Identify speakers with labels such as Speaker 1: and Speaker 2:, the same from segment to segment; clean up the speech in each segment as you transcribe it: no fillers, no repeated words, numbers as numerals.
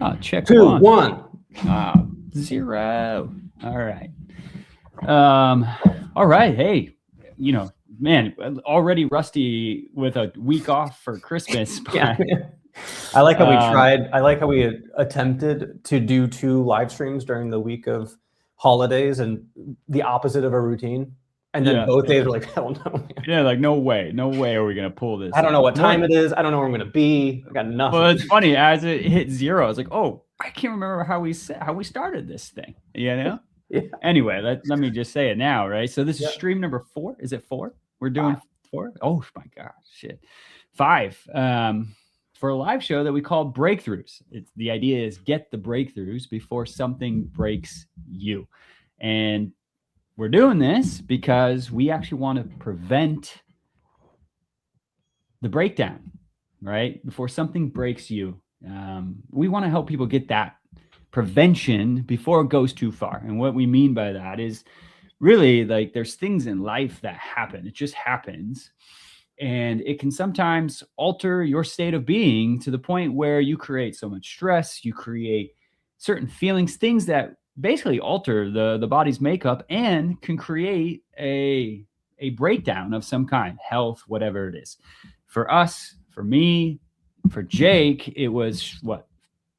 Speaker 1: Oh, check
Speaker 2: 2,
Speaker 1: one.
Speaker 2: 1.
Speaker 1: 0. All right. All right. Hey, man, already rusty with a week off for Christmas.
Speaker 2: Yeah.
Speaker 1: But,
Speaker 2: I like how we tried. I like how we attempted to do 2 live streams during the week of holidays and the opposite of a routine. And then both days were like, hell no.
Speaker 1: Yeah, like no way are we gonna pull this.
Speaker 2: I don't know what time it is. I don't know where I'm gonna be. I got nothing.
Speaker 1: Well, it's funny, as it hit 0, I was like, oh, I can't remember how we started this thing. Yeah. Anyway, let me just say it now, right? So this is stream number 4. Is it 4? We're doing 4. Oh my gosh, shit. 5. For a live show that we call Breakthroughs. The idea is get the breakthroughs before something breaks you. And we're doing this because we actually want to prevent the breakdown, right? Before something breaks you. We want to help people get that prevention before it goes too far. And what we mean by that is really like there's things in life that happen. It just happens. And it can sometimes alter your state of being to the point where you create so much stress, you create certain feelings, things that basically alter the body's makeup and can create a breakdown of some kind, health, whatever it is. For us, for me, for Jake, it was what?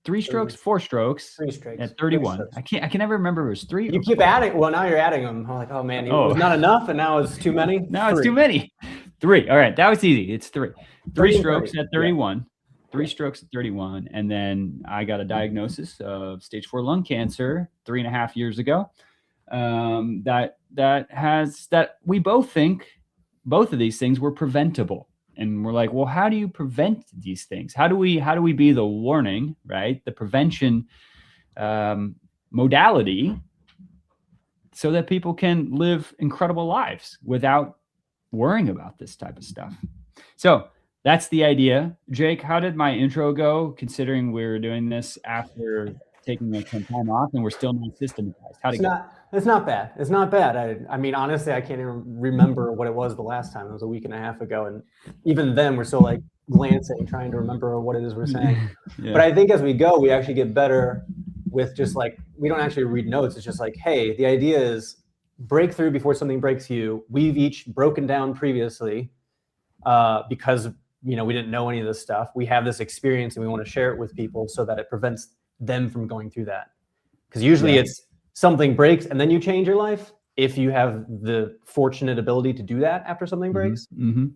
Speaker 1: 3 strokes, 4 strokes.
Speaker 2: 3 strokes
Speaker 1: at 31. I can never remember if it was 3.
Speaker 2: You keep adding. Well, now you're adding them. I'm like, oh man, it was not enough, and now it's too many.
Speaker 1: Now it's too many. 3. All right, that was easy. It's 3. 3 strokes at 31. 3 strokes at 31, and then I got a diagnosis of stage 4 lung cancer 3.5 years ago. That we both think both of these things were preventable. And we're like, well, how do you prevent these things? How do we be the warning, right? The prevention modality so that people can live incredible lives without worrying about this type of stuff. So that's the idea. Jake, how did my intro go, considering we were doing this after taking some time off and we're still not systematized? How'd it go?
Speaker 2: It's not bad. It's not bad. I mean, honestly, I can't even remember what it was the last time. It was a week and a half ago. And even then, we're still like glancing, trying to remember what it is we're saying. But I think as we go, we actually get better with just like, we don't actually read notes. It's just like, hey, the idea is breakthrough before something breaks you. We've each broken down previously because, we didn't know any of this stuff. We have this experience and we want to share it with people so that it prevents them from going through that. Because usually it's something breaks and then you change your life if you have the fortunate ability to do that after something breaks.
Speaker 1: Mm-hmm.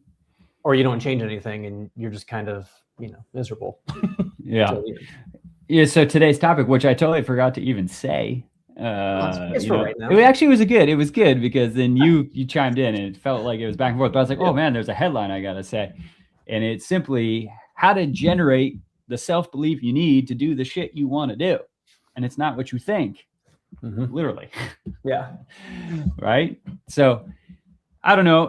Speaker 2: Or you don't change anything and you're just kind of, miserable.
Speaker 1: So today's topic, which I totally forgot to even say,
Speaker 2: it's for right now.
Speaker 1: It actually was good because then you chimed in and it felt like it was back and forth. But I was like, oh man, there's a headline I gotta say. And it's simply how to generate the self-belief you need to do the shit you want to do. And it's not what you think. Mm-hmm. Literally.
Speaker 2: Yeah.
Speaker 1: Right. So I don't know.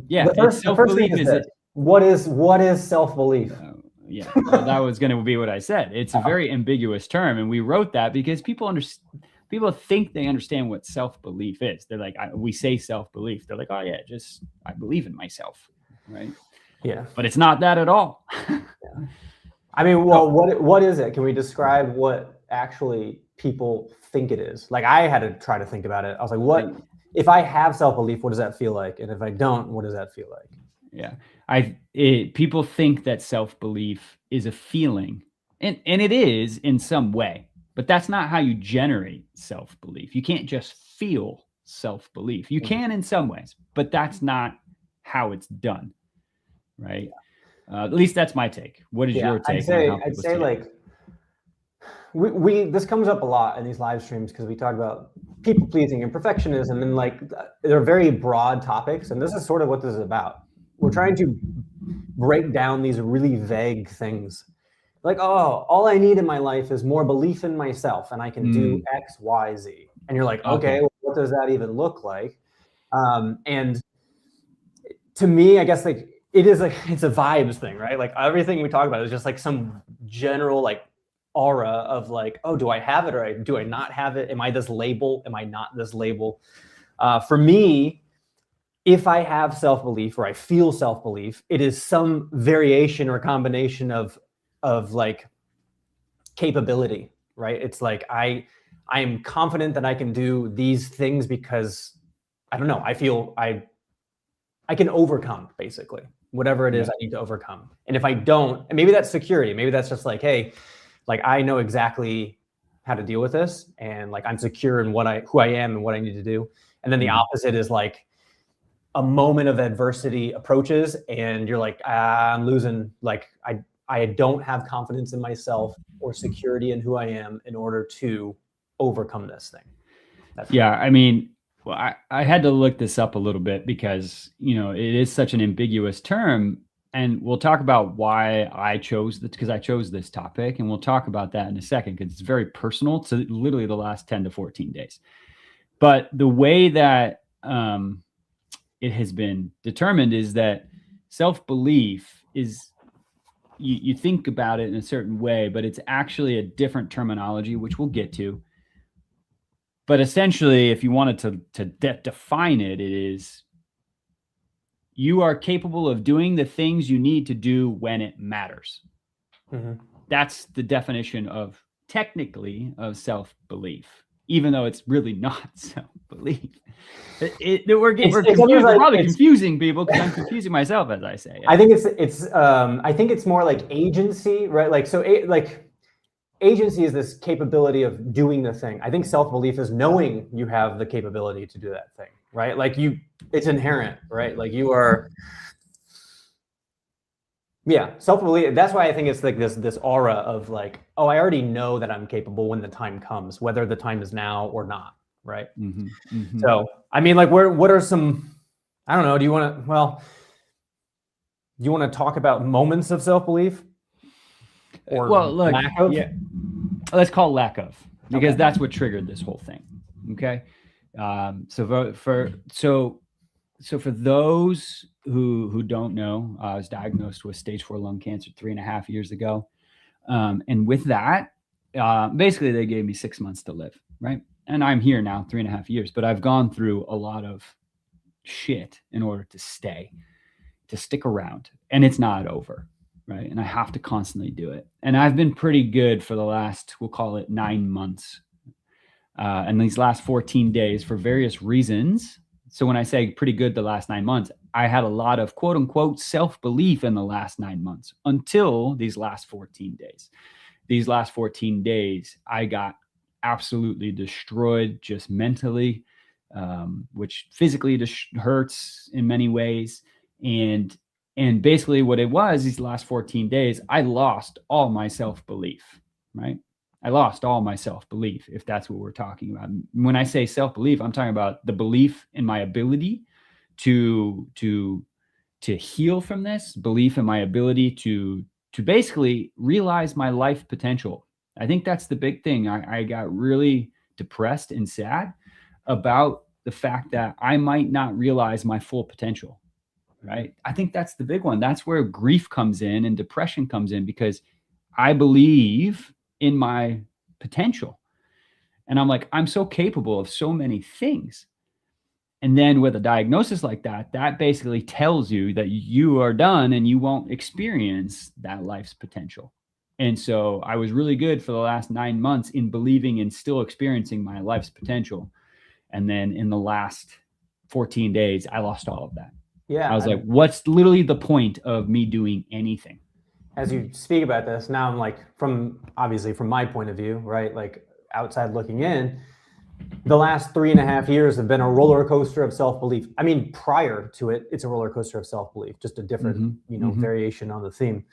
Speaker 2: The first thing is what is self-belief?
Speaker 1: That was going to be what I said. It's a very ambiguous term. And we wrote that because people think they understand what self-belief is. They're like, we say self-belief. They're like, oh yeah, just, I believe in myself. Right.
Speaker 2: Yeah.
Speaker 1: But it's not that at all.
Speaker 2: I mean, well, what is it? Can we describe what actually people think it is? Like I had to try to think about it. I was like, if I have self-belief, what does that feel like? And if I don't, what does that feel like?
Speaker 1: Yeah. People think that self-belief is a feeling, and it is in some way, but that's not how you generate self-belief. You can't just feel self-belief. You can in some ways, but that's not how it's done. Right. At least that's my take. What is your take?
Speaker 2: I'd say like we this comes up a lot in these live streams because we talk about people pleasing and perfectionism, and like they're very broad topics. And this is sort of what this is about. We're trying to break down these really vague things. Like, oh, all I need in my life is more belief in myself and I can do X, Y, Z. And you're like, okay, well, what does that even look like? And to me, I guess like, it's a vibes thing, right? Like everything we talk about is just like some general like aura of like, oh, do I have it or do I not have it? Am I this label? Am I not this label? For me, if I have self-belief or I feel self-belief, it is some variation or combination of of like capability, right? It's like I am confident that I can do these things because I don't know, I feel I can overcome basically whatever it is I need to overcome. And if I don't, and maybe that's security, maybe that's just like, hey, like I know exactly how to deal with this, and like I'm secure in who I am and what I need to do. And then the opposite is like a moment of adversity approaches and you're like, I'm losing, like I don't have confidence in myself or security in who I am in order to overcome this thing.
Speaker 1: I mean, well, I had to look this up a little bit because, you know, it is such an ambiguous term, and we'll talk about why I chose because I chose this topic, and we'll talk about that in a second because it's very personal to literally the last 10 to 14 days. But the way that it has been determined is that self-belief is, you think about it in a certain way, but it's actually a different terminology, which we'll get to. But essentially, if you wanted to define it, it is you are capable of doing the things you need to do when it matters. That's the definition of technically of self-belief, even though it's really not self-belief. We're probably confusing people because I'm confusing myself as I say it.
Speaker 2: I think it's more like agency, right? Like, so like agency is this capability of doing the thing. I think self-belief is knowing you have the capability to do that thing, right? Like it's inherent, right? Like you are, self-belief. That's why I think it's like this aura of like, oh, I already know that I'm capable when the time comes, whether the time is now or not, right? So, I mean, like, what are some, I don't know, do you want to talk about moments of self-belief? Or
Speaker 1: look,
Speaker 2: lack of?
Speaker 1: Let's call it lack of, because that's what triggered this whole thing. Okay. So for those who don't know, I was diagnosed with stage 4 lung cancer 3.5 years ago. And with that, basically they gave me 6 months to live. Right. And I'm here now 3.5 years, but I've gone through a lot of shit in order to stick around, and it's not over. Right. And I have to constantly do it. And I've been pretty good for the last, we'll call it 9 months. And these last 14 days for various reasons. So when I say pretty good the last 9 months, I had a lot of quote unquote self-belief in the last 9 months until these last 14 days. These last 14 days, I got absolutely destroyed just mentally, which physically hurts in many ways. And basically what it was these last 14 days, I lost all my self-belief, right? I lost all my self-belief, if that's what we're talking about. When I say self-belief, I'm talking about the belief in my ability to heal from this, belief in my ability to basically realize my life potential. I think that's the big thing. I got really depressed and sad about the fact that I might not realize my full potential. Right. I think that's the big one. That's where grief comes in and depression comes in, because I believe in my potential. And I'm like, I'm so capable of so many things. And then with a diagnosis like that, that basically tells you that you are done and you won't experience that life's potential. And so I was really good for the last 9 months in believing and still experiencing my life's potential. And then in the last 14 days, I lost all of that. I was like, what's literally the point of me doing anything?
Speaker 2: As you speak about this, now I'm like, obviously from my point of view, right? Like outside looking in, the last 3.5 years have been a roller coaster of self-belief. I mean, prior to it, it's a roller coaster of self-belief, just a different, variation on the theme.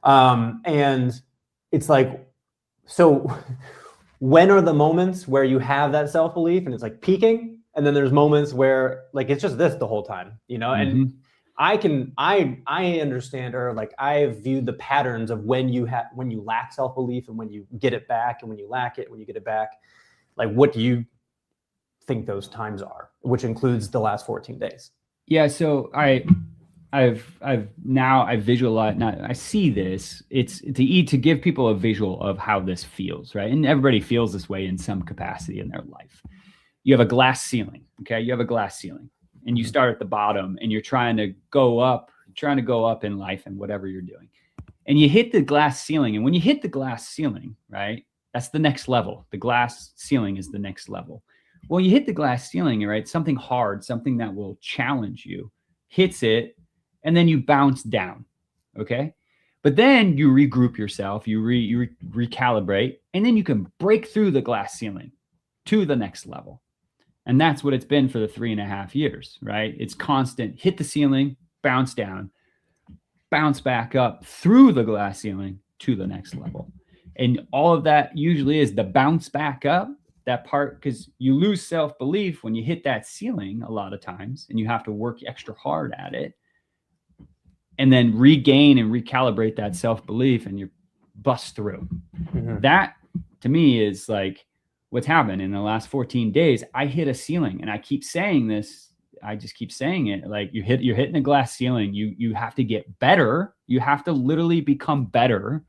Speaker 2: And it's like, so when are the moments where you have that self-belief and it's like peaking? And then there's moments where like, it's just this the whole time, and I understand, or like I've viewed the patterns of when you lack self-belief and when you get it back, and when you lack it, when you get it back. Like, what do you think those times are, which includes the last 14 days?
Speaker 1: Yeah. So I've visualized, I see this. It's to give people a visual of how this feels, right? And everybody feels this way in some capacity in their life. You have a glass ceiling. Okay. You have a glass ceiling and you start at the bottom and you're trying to go up in life and whatever you're doing. and you hit the glass ceiling. And when you hit the glass ceiling, right, that's the next level. The glass ceiling is the next level. Well, you hit the glass ceiling, right? Something hard, something that will challenge you, hits it, and then you bounce down. Okay. But then you regroup yourself, you recalibrate, and then you can break through the glass ceiling to the next level. And that's what it's been for the 3.5 years, right? It's constant, hit the ceiling, bounce down, bounce back up through the glass ceiling to the next level. And all of that usually is the bounce back up, that part, because you lose self-belief when you hit that ceiling a lot of times, and you have to work extra hard at it, and then regain and recalibrate that self-belief, and you bust through. Mm-hmm. That to me is like what's happened in the last 14 days. I hit a ceiling, and I keep saying this. I just keep saying it. Like you're hitting a glass ceiling. You have to get better. You have to literally become better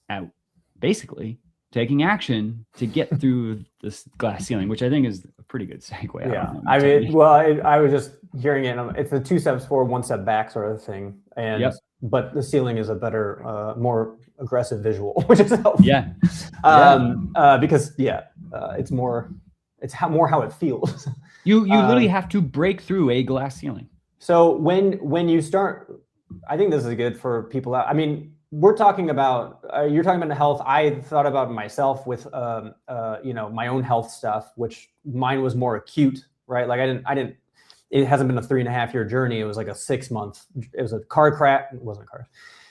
Speaker 1: at basically taking action to get through this glass ceiling, which I think is a pretty good segue.
Speaker 2: Yeah. I mean, well, I was just hearing it. It's the 2 steps forward, 1 step back sort of thing. And, yep. But the ceiling is a better, more aggressive visual, which is helpful.
Speaker 1: Yeah.
Speaker 2: Because it's more how it feels.
Speaker 1: You literally have to break through a glass ceiling.
Speaker 2: So when you start, I think this is good for people. I mean, we're talking about, you're talking about health. I thought about myself with, my own health stuff, which mine was more acute, right? Like it hasn't been a 3.5 year journey. It was like a 6 month, it was a car crash. It wasn't a car.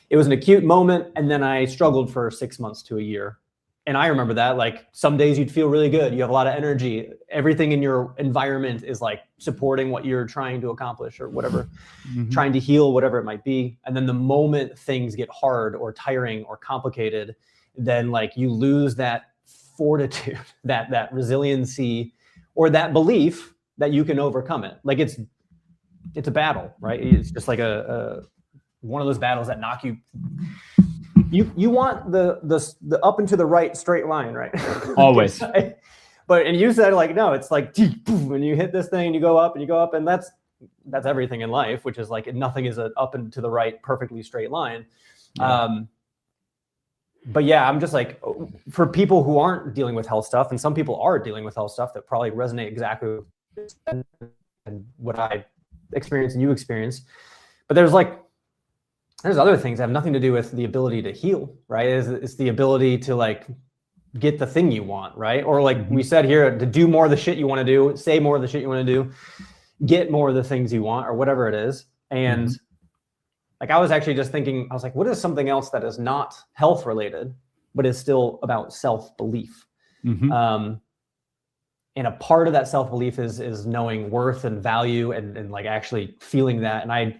Speaker 2: It was an acute moment. And then I struggled for 6 months to a year. And I remember that, like some days you'd feel really good. You have a lot of energy. Everything in your environment is like supporting what you're trying to accomplish or whatever, trying to heal, whatever it might be. And then the moment things get hard or tiring or complicated, then like you lose that fortitude, that resiliency, or that belief that you can overcome it. Like it's a battle, right? It's just like a one of those battles that knock you. You want the up and to the right straight line, right?
Speaker 1: Always.
Speaker 2: But and you said like no, it's like when you hit this thing and you go up, and that's everything in life, which is like nothing is an up and to the right perfectly straight line. Yeah. But yeah, I'm just like, for people who aren't dealing with health stuff, and some people are dealing with health stuff that probably resonate exactly with this and what I experienced and you experienced. But there's other things that have nothing to do with the ability to heal, right? It's the ability to like get the thing you want, right? Or like we said here, to do more of the shit you want to do, say more of the shit you want to do, get more of the things you want, or whatever it is. And like, I was actually just thinking, I was like, what is something else that is not health related, but is still about self-belief? And a part of that self-belief is knowing worth and value and like actually feeling that. And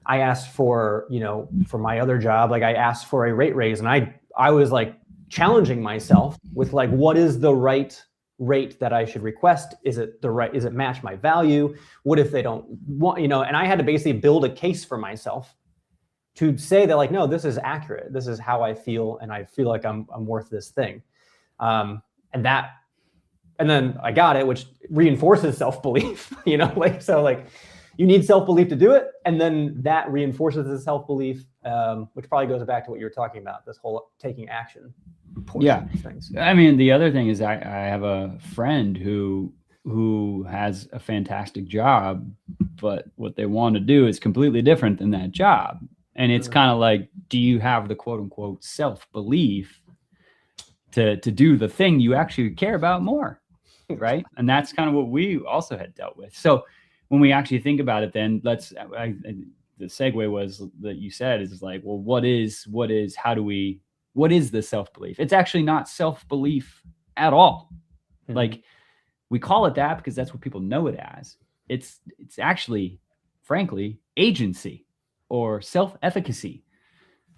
Speaker 2: I asked for, for my other job, like I asked for a rate raise, and I was like challenging myself with like, what is the right rate that I should request? Is it match my value? What if they don't want, and I had to basically build a case for myself to say that like, no, this is accurate. This is how I feel. And I feel like I'm worth this thing. And then I got it, which reinforces self-belief, so you need self-belief to do it. And then that reinforces the self-belief, which probably goes back to what you were talking about, this whole taking action.
Speaker 1: Yeah. Things. I mean, the other thing is I have a friend who has a fantastic job, but what they want to do is completely different than that job. And it's kind of like, do you have the quote unquote self-belief to do the thing you actually care about more? Right. And that's kind of what we also had dealt with. So when we actually think about it, then the segue was that you said is like, well, what is the self-belief? It's actually not self-belief at all. Like we call it that because that's what people know it as. It's actually, frankly, agency or self-efficacy,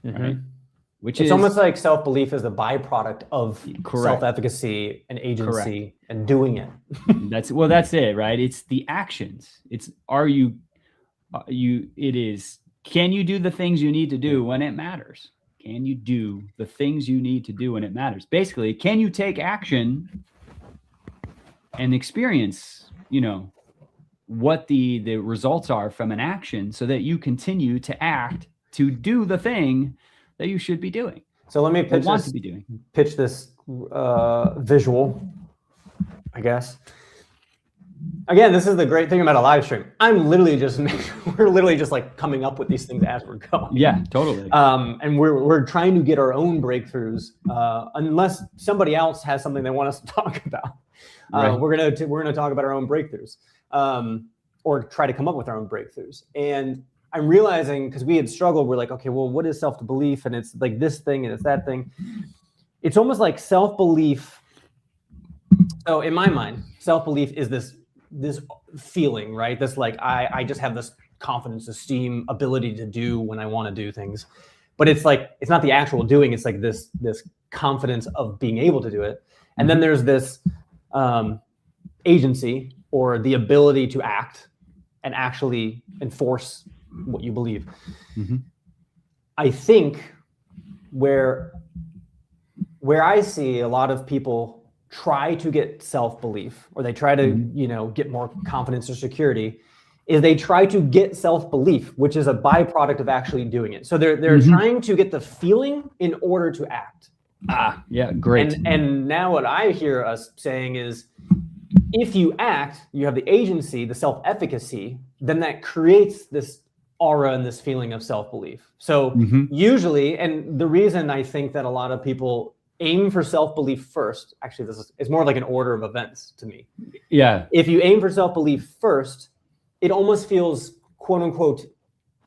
Speaker 1: right? Which
Speaker 2: it's
Speaker 1: is
Speaker 2: almost like self-belief is the byproduct of self-efficacy and agency and doing it.
Speaker 1: That's it, right? It's the actions. It's can you do the things you need to do when it matters? Can you do the things you need to do when it matters? Basically, can you take action and experience, what the results are from an action so that you continue to act to do the thing that you should be doing.
Speaker 2: So let me
Speaker 1: Or want to be doing.
Speaker 2: pitch this visual, I guess. Again, this is the great thing about a live stream. We're literally just like coming up with these things as we're going.
Speaker 1: Yeah, totally.
Speaker 2: And we're trying to get our own breakthroughs, unless somebody else has something they want us to talk about.
Speaker 1: Right.
Speaker 2: We're gonna talk about our own breakthroughs, or try to come up with our own breakthroughs. And I'm realizing, because we had struggled, we're like, okay, well, what is self-belief? And it's like this thing and it's that thing. It's almost like self-belief. So in my mind, self-belief is this feeling, right? This like, I just have this confidence, esteem, ability to do when I want to do things. But it's like, it's not the actual doing. It's like this confidence of being able to do it. And then there's this agency, or the ability to act and actually enforce what you believe.
Speaker 1: Mm-hmm.
Speaker 2: I think where I see a lot of people try to get self-belief, or they try to, get more confidence or security, is they try to get self-belief, which is a byproduct of actually doing it. So they're trying to get the feeling in order to act.
Speaker 1: Yeah, great.
Speaker 2: And now what I hear us saying is, if you act, you have the agency, the self-efficacy, then that creates this aura and this feeling of self-belief. So usually, and the reason I think that a lot of people aim for self-belief first, actually it's more like an order of events to me.
Speaker 1: Yeah.
Speaker 2: If you aim for self-belief first, it almost feels quote unquote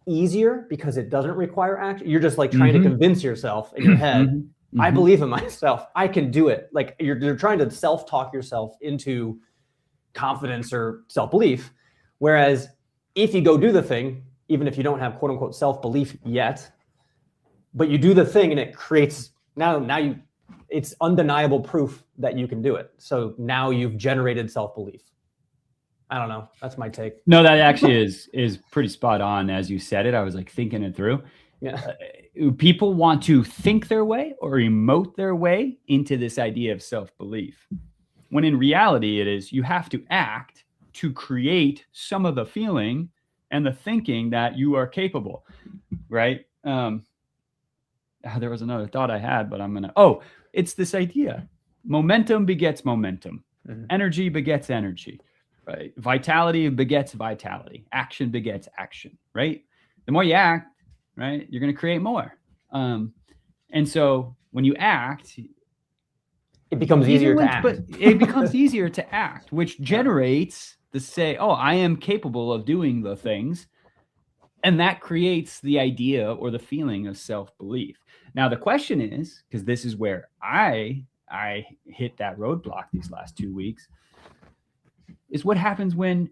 Speaker 2: easier because it doesn't require action. You're just like trying to convince yourself in your head, I believe in myself, I can do it. Like you're trying to self-talk yourself into confidence or self-belief. Whereas if you go do the thing, even if you don't have quote unquote self-belief yet, but you do the thing and it creates, it's undeniable proof that you can do it. So now you've generated self-belief. I don't know. That's my take.
Speaker 1: No, that actually is pretty spot on. As you said it, I was like thinking it through.
Speaker 2: Yeah.
Speaker 1: People want to think their way or emote their way into this idea of self-belief, when in reality it is you have to act to create some of the feeling and the thinking that you are capable, right? There was another thought I had, but it's this idea. Momentum begets momentum. Energy begets energy, right? Vitality begets vitality. Action begets action, right? The more you act, right, you're going to create more. And so when you act,
Speaker 2: it becomes easier to act.
Speaker 1: But it becomes easier to act, which generates the say, oh, I am capable of doing the things. And that creates the idea or the feeling of self-belief. Now, the question is, because this is where I hit that roadblock these last 2 weeks, is what happens when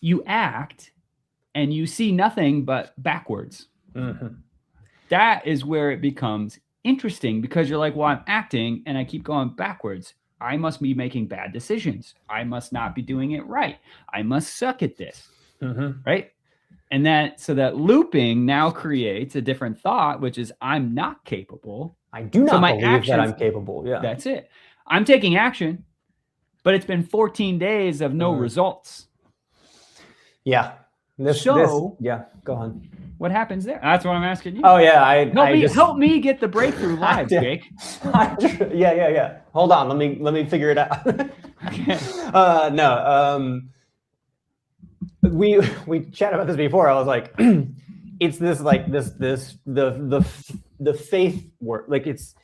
Speaker 1: you act and you see nothing but backwards. That is where it becomes interesting, because you're like, well, I'm acting and I keep going backwards. I must be making bad decisions. I must not be doing it right. I must suck at this, right? And that looping now creates a different thought, which is I'm not capable.
Speaker 2: I do not believe that I'm capable. Yeah,
Speaker 1: that's it. I'm taking action, but it's been 14 days of no results.
Speaker 2: Yeah. Go on.
Speaker 1: What happens there? That's what I'm asking you.
Speaker 2: Oh yeah,
Speaker 1: help me get the breakthrough live, Jake.
Speaker 2: Yeah. Hold on, let me figure it out. Okay. We chatted about this before. I was like, it's this like the faith work. Like it's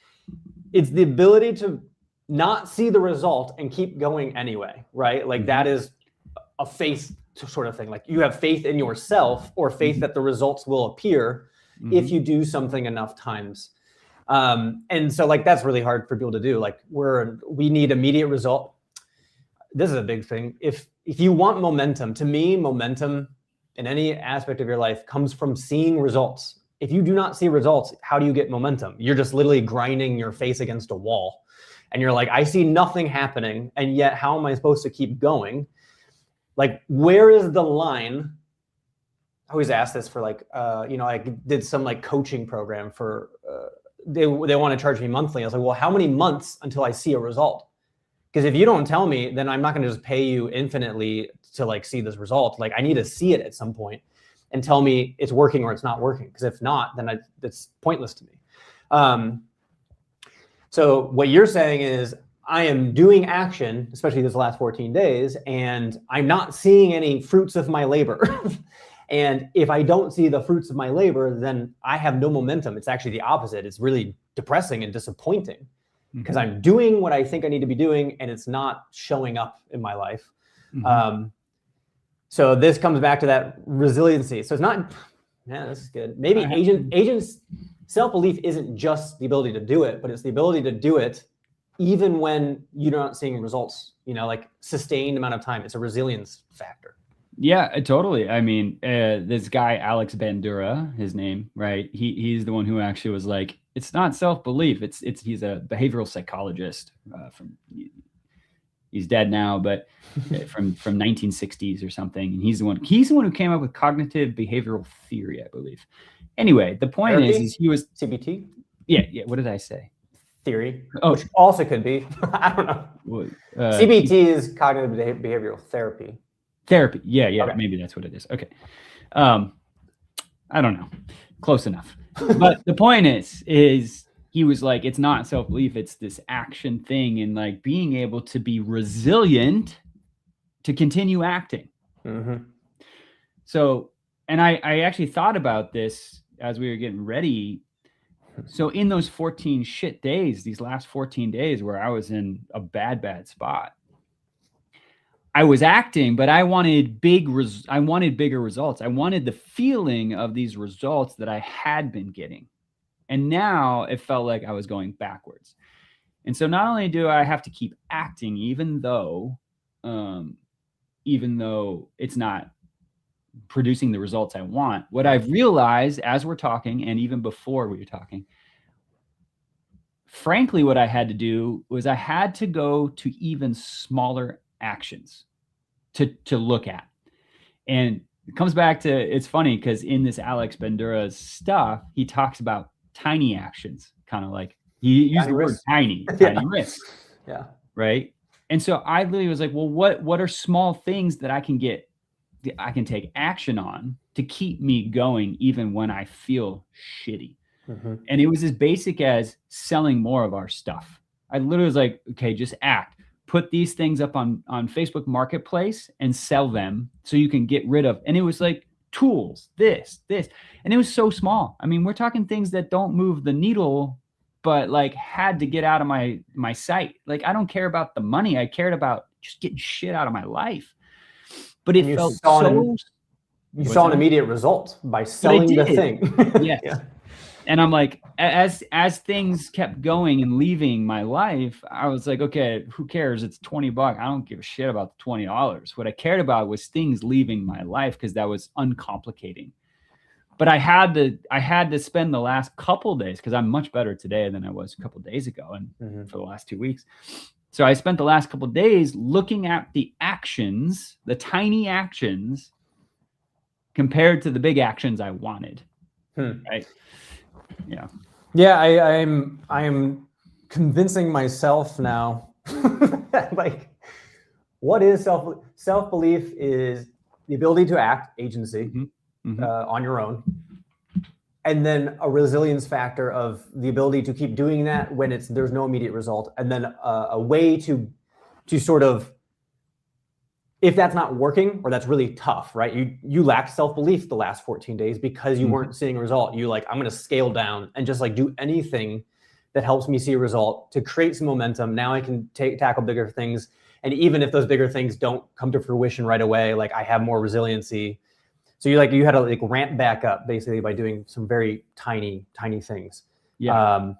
Speaker 2: the ability to not see the result and keep going anyway, right? Like that is a faith sort of thing. Like you have faith in yourself, or faith that the results will appear if you do something enough times. And so like that's really hard for people to do. Like we need immediate result. This is a big thing. If you want momentum, to me, momentum in any aspect of your life comes from seeing results. If you do not see results, how do you get momentum? You're just literally grinding your face against a wall. And you're like, I see nothing happening. And yet, how am I supposed to keep going? Like, where is the line? I always ask this for like, I did some like coaching program for, they want to charge me monthly. I was like, well, how many months until I see a result? Because if you don't tell me, then I'm not going to just pay you infinitely to like see this result. Like I need to see it at some point. and tell me it's working or it's not working. Because if not, then it's pointless to me. So what you're saying is I am doing action, especially this last 14 days, and I'm not seeing any fruits of my labor. And if I don't see the fruits of my labor, then I have no momentum. It's actually the opposite. It's really depressing and disappointing because I'm doing what I think I need to be doing and it's not showing up in my life. So this comes back to that resiliency. So it's not, yeah, this is good. Maybe agents self-belief isn't just the ability to do it, but it's the ability to do it even when you're not seeing results, like sustained amount of time. It's a resilience factor.
Speaker 1: Yeah, totally. I mean, this guy, Alex Bandura, his name, right? He's the one who actually was like, it's not self-belief. He's a behavioral psychologist he's dead now, but from 1960s or something. And he's the one who came up with cognitive behavioral theory, I believe. Anyway, the point is he was
Speaker 2: CBT.
Speaker 1: Yeah. What did I say?
Speaker 2: Theory, which also could be. I don't know. CBT is cognitive behavioral therapy.
Speaker 1: Therapy. Yeah. Okay. Maybe that's what it is. Okay. I don't know. Close enough. But the point is he was like, it's not self-belief. It's this action thing and like being able to be resilient to continue acting. So, and I actually thought about this as we were getting ready. So in those 14 shit days, these last 14 days where I was in a bad spot, I was acting, but I wanted bigger results. I wanted the feeling of these results that I had been getting. And now it felt like I was going backwards. And so not only do I have to keep acting, even though it's not producing the results I want, what I've realized as we're talking, and even before we were talking, frankly, what I had to do was I had to go to even smaller actions to look at. And it comes back to, it's funny because in this Alex Bandura's stuff, he talks about tiny actions, kind of like he used the word tiny risk.
Speaker 2: Yeah.
Speaker 1: Right. And so I literally was like, well, what are small things that I can take action on to keep me going even when I feel shitty? And it was as basic as selling more of our stuff. I literally was like, okay, just act. Put these things up on Facebook Marketplace and sell them so you can get rid of. And it was like tools, this. And it was so small. I mean, we're talking things that don't move the needle, but like had to get out of my sight. Like, I don't care about the money. I cared about just getting shit out of my life. But it felt so...
Speaker 2: You saw an immediate result by selling the thing.
Speaker 1: Yes. Yeah. And I'm like, as things kept going and leaving my life, I was like, okay, who cares? It's $20. I don't give a shit about the $20. What I cared about was things leaving my life because that was uncomplicating. But I had to spend the last couple days, because I'm much better today than I was a couple days ago and for the last 2 weeks. So I spent the last couple of days looking at the actions, the tiny actions, compared to the big actions I wanted. Right. Yeah.
Speaker 2: Yeah. I am convincing myself now, like, what is self-belief is the ability to act, agency, on your own. And then a resilience factor of the ability to keep doing that when there's no immediate result. And then a way to sort of, if that's not working or that's really tough, right? You lacked self-belief the last 14 days because you weren't seeing a result. You like, I'm going to scale down and just like do anything that helps me see a result to create some momentum. Now I can tackle bigger things. And even if those bigger things don't come to fruition right away, like I have more resiliency. So you had to like ramp back up basically by doing some very tiny things.
Speaker 1: Yeah.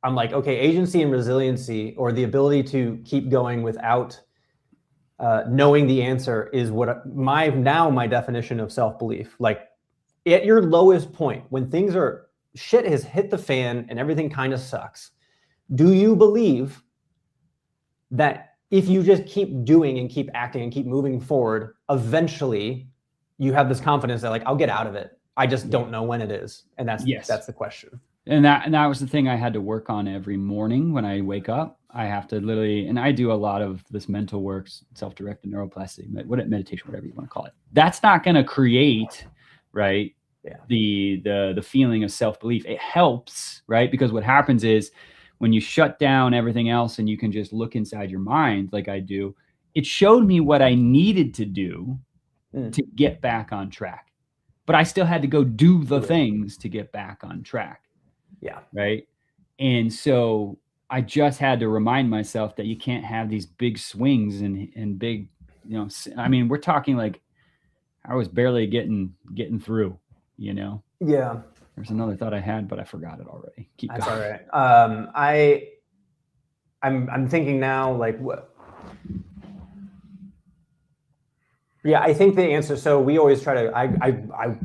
Speaker 2: I'm like, okay, agency and resiliency, or the ability to keep going without knowing the answer, is what my definition of self-belief. Like at your lowest point, when shit has hit the fan and everything kind of sucks, do you believe that if you just keep doing and keep acting and keep moving forward, eventually you have this confidence that like, I'll get out of it. I just don't know when it is. And that's the question.
Speaker 1: And that was the thing I had to work on every morning when I wake up. I have to literally, and I do a lot of this mental work, self-directed neuroplasticity, meditation, whatever you want to call it. That's not going to create, right?
Speaker 2: Yeah.
Speaker 1: The feeling of self-belief. It helps, right? Because what happens is when you shut down everything else and you can just look inside your mind like I do, it showed me what I needed to do to get back on track. But I still had to go do the things to get back on track.
Speaker 2: Yeah.
Speaker 1: Right. And so I just had to remind myself that you can't have these big swings and big, you know, I mean, we're talking like I was barely getting through, you know?
Speaker 2: Yeah.
Speaker 1: There's another thought I had, but I forgot it already. Keep
Speaker 2: That's
Speaker 1: going.
Speaker 2: all right. I'm thinking now, like, what? Yeah, I think the answer. So we always try to.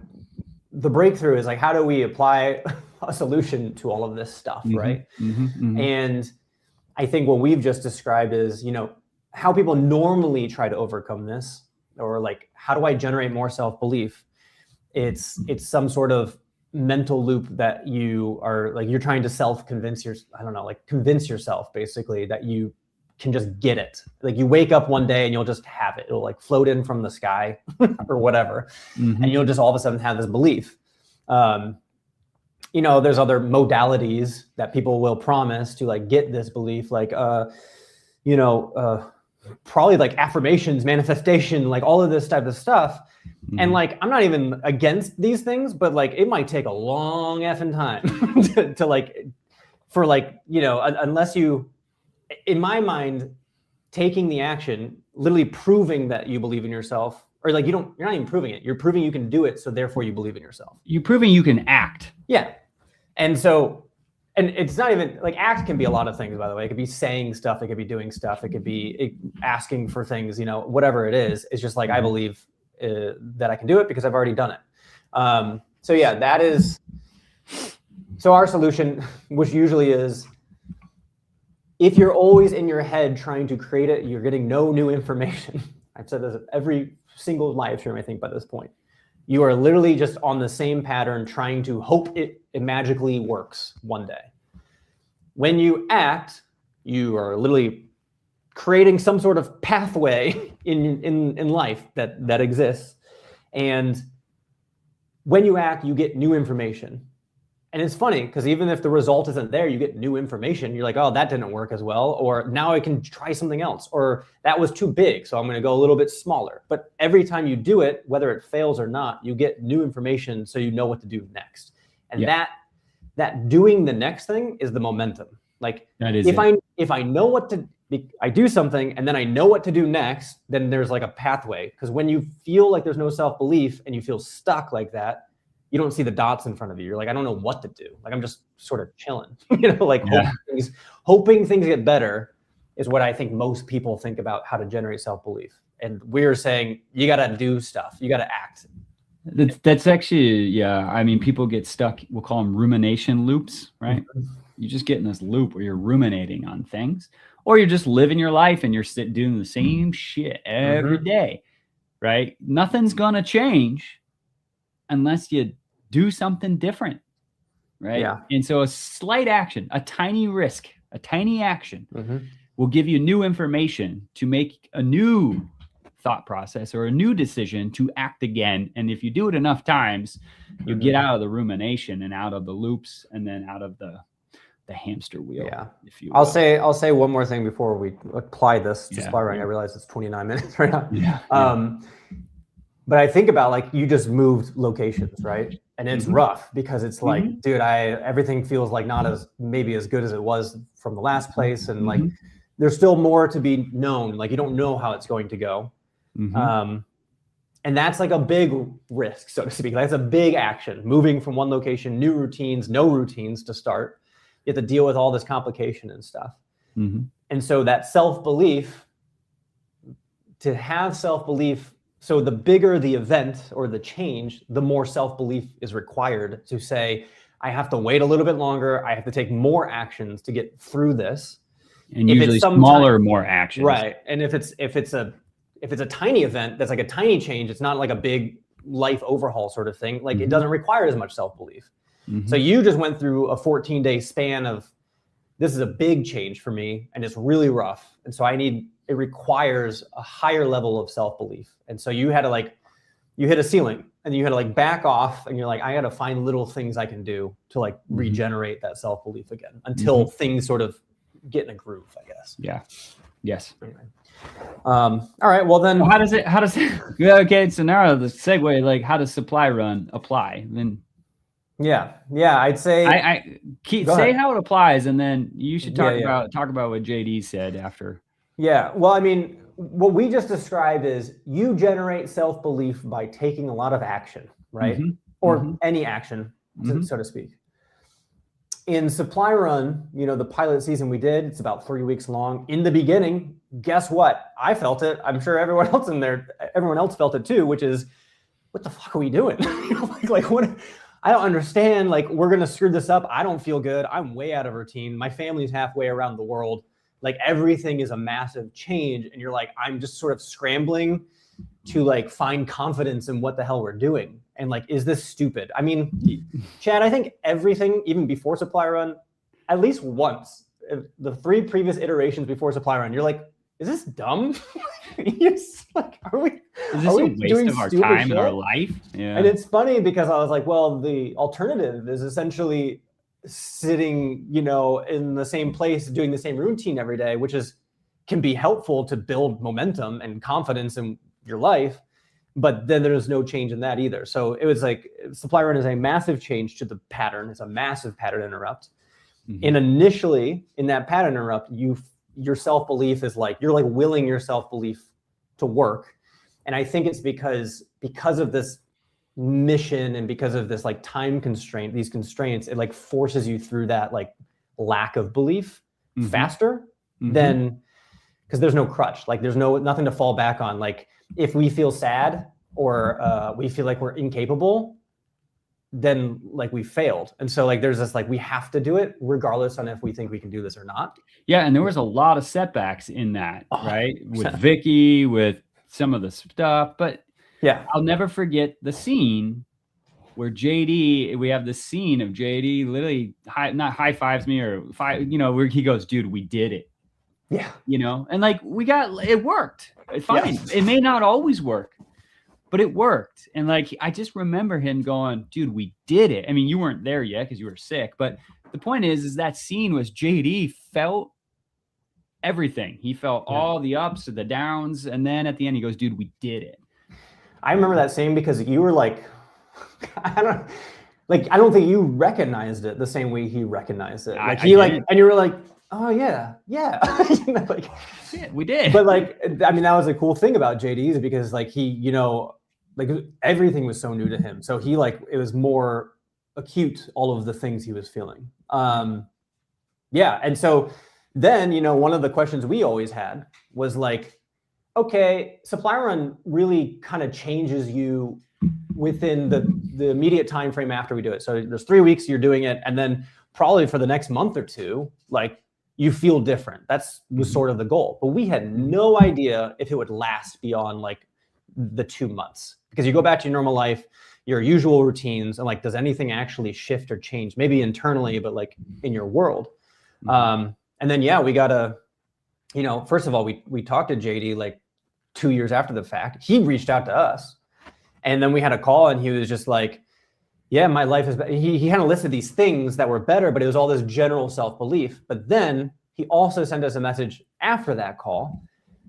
Speaker 2: The breakthrough is like, how do we apply a solution to all of this stuff, right? And I think what we've just described is, you know, how people normally try to overcome this, or like, how do I generate more self-belief? It's some sort of mental loop that you are like, you're trying to convince yourself basically that you can just get it. Like you wake up one day and you'll just have it. It'll like float in from the sky or whatever. And you'll just all of a sudden have this belief. You know, there's other modalities that people will promise to like get this belief, like, you know, probably like affirmations, manifestation, like all of this type of stuff. And like, I'm not even against these things, but like, it might take a long effing time to like, for like, you know, unless you, in my mind, taking the action, literally proving that you believe in yourself, or like, you're not even proving it. You're proving you can do it. So therefore you believe in yourself.
Speaker 1: You're proving you can act.
Speaker 2: Yeah. And so, and it's not even like, act can be a lot of things, by the way. It could be saying stuff. It could be doing stuff. It could be asking for things, you know, whatever it is. It's just like, I believe that I can do it because I've already done it. So yeah, that is, so our solution, which usually is, if you're always in your head trying to create it, you're getting no new information. I've said this every single live stream, I think, by this point. You are literally just on the same pattern trying to hope it magically works one day. When you act, you are literally creating some sort of pathway in life that exists. And when you act, you get new information. And it's funny because even if the result isn't there, you get new information. You're like, oh, that didn't work as well. Or now I can try something else. Or that was too big, so I'm going to go a little bit smaller. But every time you do it, whether it fails or not, you get new information so you know what to do next. And that doing the next thing is the momentum. Like if I know what to, I do something and then I know what to do next, then there's like a pathway. Because when you feel like there's no self-belief and you feel stuck like that, you don't see the dots in front of you. You're like, I don't know what to do. Like, I'm just sort of chilling, you know, like hoping things get better is what I think most people think about how to generate self-belief. And we're saying, you got to do stuff. You got to act.
Speaker 1: That's actually, yeah. I mean, people get stuck. We'll call them rumination loops, right? You just get in this loop where you're ruminating on things, or you're just living your life and you're doing the same shit every day, right? Nothing's going to change unless you do something different, right?
Speaker 2: Yeah.
Speaker 1: And so a slight action, a tiny risk, a tiny action will give you new information to make a new thought process or a new decision to act again. And if you do it enough times, you get out of the rumination and out of the loops and then out of the hamster wheel. Yeah. If you will.
Speaker 2: I'll say one more thing before we apply this to sparring. I realize it's 29 minutes right now. But I think about like, you just moved locations, right? And it's rough because it's like, dude, everything feels like not as maybe as good as it was from the last place. And like, there's still more to be known. Like, you don't know how it's going to go. And that's like a big risk, so to speak. That's a big action, moving from one location, new routines, no routines to start. You have to deal with all this complication and stuff. And so that self-belief, to have self-belief, so the bigger the event or the change, the more self-belief is required to say, I have to wait a little bit longer. I have to take more actions to get through this.
Speaker 1: And usually smaller, more actions.
Speaker 2: Right. And if it's a tiny event, that's like a tiny change, it's not like a big life overhaul sort of thing. Like it doesn't require as much self-belief. So you just went through a 14-day span of this is a big change for me and it's really rough. And so it requires a higher level of self-belief. And so you had to you hit a ceiling and you had to back off and you're like, I got to find little things I can do to regenerate that self-belief again until things sort of get in a groove, I guess.
Speaker 1: Yeah. Yes.
Speaker 2: Anyway. All right. Well then,
Speaker 1: how does it, yeah, okay. So now the segue, how does supply run apply? Then
Speaker 2: yeah, I'd say
Speaker 1: say how it applies, and then you should talk about what JD said after.
Speaker 2: Yeah. Well, I mean, what we just described is you generate self-belief by taking a lot of action, right? Or any action, so to speak. In Supply Run, the pilot season we did, it's about 3 weeks long. In the beginning, guess what? I felt it. I'm sure everyone else felt it too, which is, what the fuck are we doing? What? I don't understand. We're going to screw this up. I don't feel good. I'm way out of routine. My family's halfway around the world. Everything is a massive change. And you're I'm just sort of scrambling to find confidence in what the hell we're doing. And is this stupid? I mean, Chad, I think everything, even before Supply Run, at least once, the 3 previous iterations before Supply Run, you're is this dumb? Are we?
Speaker 1: Is this a waste of our time and our life? Yeah.
Speaker 2: And it's funny because I was well, the alternative is essentially sitting, in the same place, doing the same routine every day, which can be helpful to build momentum and confidence in your life. But then there's no change in that either. So it was Supply Run is a massive change to the pattern. It's a massive pattern interrupt. And initially in that pattern interrupt, your self-belief is you're willing your self-belief to work. And I think it's because of this mission and because of this time constraint, these constraints, it forces you through that lack of belief faster than, because there's no crutch. There's nothing to fall back on. If we feel sad or we feel we're incapable, then we failed. And so there's this we have to do it regardless on if we think we can do this or not.
Speaker 1: Yeah, and there was a lot of setbacks in that, right? With Vicky, with some of the stuff, but
Speaker 2: yeah,
Speaker 1: I'll never forget the scene where we have the scene of JD literally not high fives me or where he goes, dude, we did it.
Speaker 2: Yeah.
Speaker 1: And it worked. It's fine. Yeah. It may not always work, but it worked. And I just remember him going, dude, we did it. I mean, you weren't there yet because you were sick, but the point is that scene was JD felt everything. He felt all the ups and the downs. And then at the end he goes, dude, we did it.
Speaker 2: I remember that scene because you were I don't think you recognized it the same way he recognized it. And you were oh yeah.
Speaker 1: Yeah, we did.
Speaker 2: But I mean, that was a cool thing about JD is because he, everything was so new to him. So he it was more acute, all of the things he was feeling. Yeah. And so then, one of the questions we always had was okay, Supply Run really kind of changes you within the immediate time frame after we do it. So there's 3 weeks you're doing it, and then probably for the next month or two, you feel different. That's was sort of the goal. But we had no idea if it would last beyond the 2 months, because you go back to your normal life, your usual routines, and does anything actually shift or change? Maybe internally, but in your world. And then we gotta, first of all, we talked to JD 2 years after the fact. He reached out to us, and then we had a call, and he was just yeah, my life is better. He kind of listed these things that were better, but it was all this general self-belief. But then he also sent us a message after that call.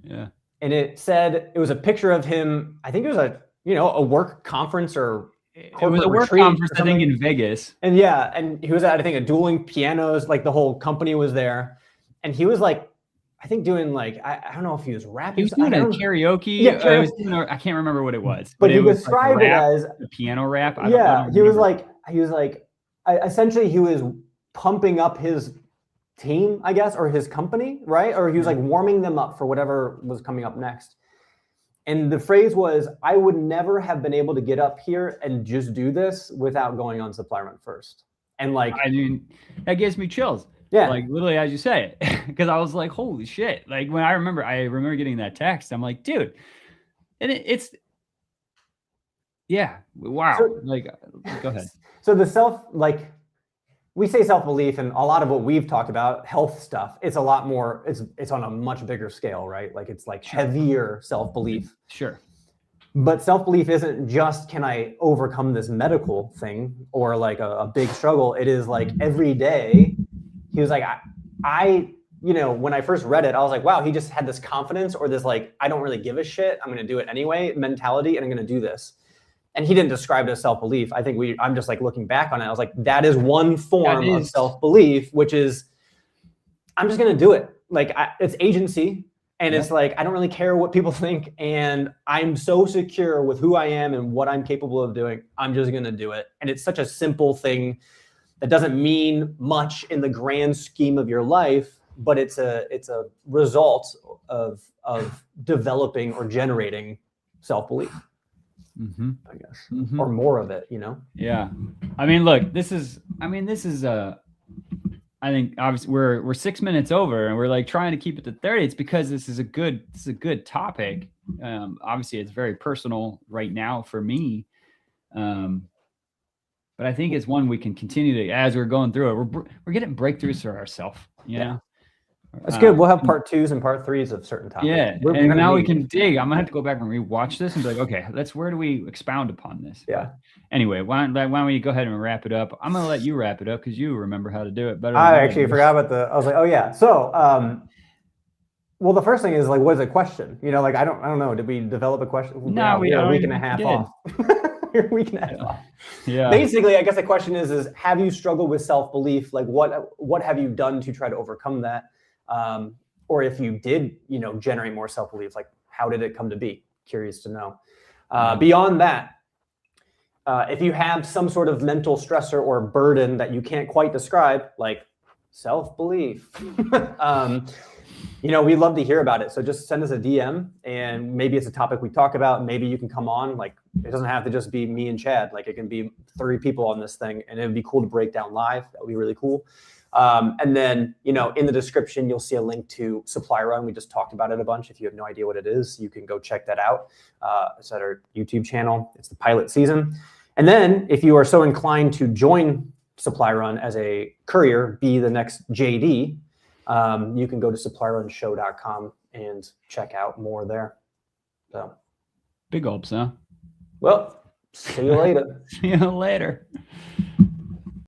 Speaker 1: Yeah.
Speaker 2: And it said, it was a picture of him. I think it was a work conference or
Speaker 1: it was a work conference, I think, in Vegas.
Speaker 2: And yeah, and he was at, I think, a dueling pianos, the whole company was there. And he was I think doing I don't know if he was rapping.
Speaker 1: He was doing a karaoke.
Speaker 2: Yeah,
Speaker 1: I can't remember what it was.
Speaker 2: But he described it as
Speaker 1: a piano rap.
Speaker 2: He was essentially he was pumping up his team, I guess, or his company, right? Or he was warming them up for whatever was coming up next. And the phrase was, I would never have been able to get up here and just do this without going on Supply Run first. And
Speaker 1: I mean, that gives me chills.
Speaker 2: Yeah.
Speaker 1: Literally as you say it, because I was holy shit. When I remember getting that text, I'm dude, and it's, yeah, wow.
Speaker 2: So,
Speaker 1: go ahead.
Speaker 2: So the self, we say self-belief, and a lot of what we've talked about, health stuff, it's a lot more, it's on a much bigger scale, right? Like it's like heavier self-belief.
Speaker 1: Sure.
Speaker 2: But self-belief isn't just, can I overcome this medical thing or like a big struggle? It is like every day. He was like, I, you know, when I first read it, I was like, wow, he just had this confidence or this like, I don't really give a shit, I'm going to do it anyway mentality, and I'm going to do this. And he didn't describe it as self-belief. I think I'm just like looking back on it. I was like, that is one form of self-belief, which is, I'm just going to do it. Like it's agency. And it's like, I don't really care what people think. And I'm so secure with who I am and what I'm capable of doing. I'm just going to do it. And it's such a simple thing that doesn't mean much in the grand scheme of your life, but it's a result of developing or generating self-belief. I guess, or more of it, you know?
Speaker 1: Yeah. I mean, look, this is I think obviously we're 6 minutes over and we're like trying to keep it to 30. It's because this is a good topic. Obviously it's very personal right now for me. But I think it's one we can continue to, as we're going through it, we're getting breakthroughs for ourselves. Yeah.
Speaker 2: That's good. We'll have part 2s and part 3s of certain topics.
Speaker 1: Yeah. And now we can dig. I'm gonna have to go back and rewatch this and be like, okay, where do we expound upon this?
Speaker 2: Yeah.
Speaker 1: But anyway, why don't we go ahead and wrap it up? I'm gonna let you wrap it up because you remember how to do it better.
Speaker 2: I actually forgot about I was like, oh yeah. So well, the first thing is like, what is a question? You know, like I don't know. Did we develop a question?
Speaker 1: No,
Speaker 2: we're a week and a half off. We're a week and a half off.
Speaker 1: Yeah.
Speaker 2: Basically, I guess the question is have you struggled with self-belief? Like what have you done to try to overcome that? Or if you did, you know, generate more self-belief, like how did it come to be? Curious to know. Beyond that, if you have some sort of mental stressor or burden that you can't quite describe, like self-belief, you know, we'd love to hear about it. So just send us a DM and maybe it's a topic we talk about. Maybe you can come on. Like it doesn't have to just be me and Chad. Like it can be 30 people on this thing, and it'd be cool to break down live. That would be really cool. And then, you know, in the description, you'll see a link to Supply Run. We just talked about it a bunch. If you have no idea what it is, you can go check that out. It's at our YouTube channel. It's the pilot season. And then if you are so inclined to join Supply Run as a courier, be the next JD, you can go to supplyrunshow.com and check out more there. So
Speaker 1: big hopes, huh?
Speaker 2: Well, see you later.
Speaker 1: See you later.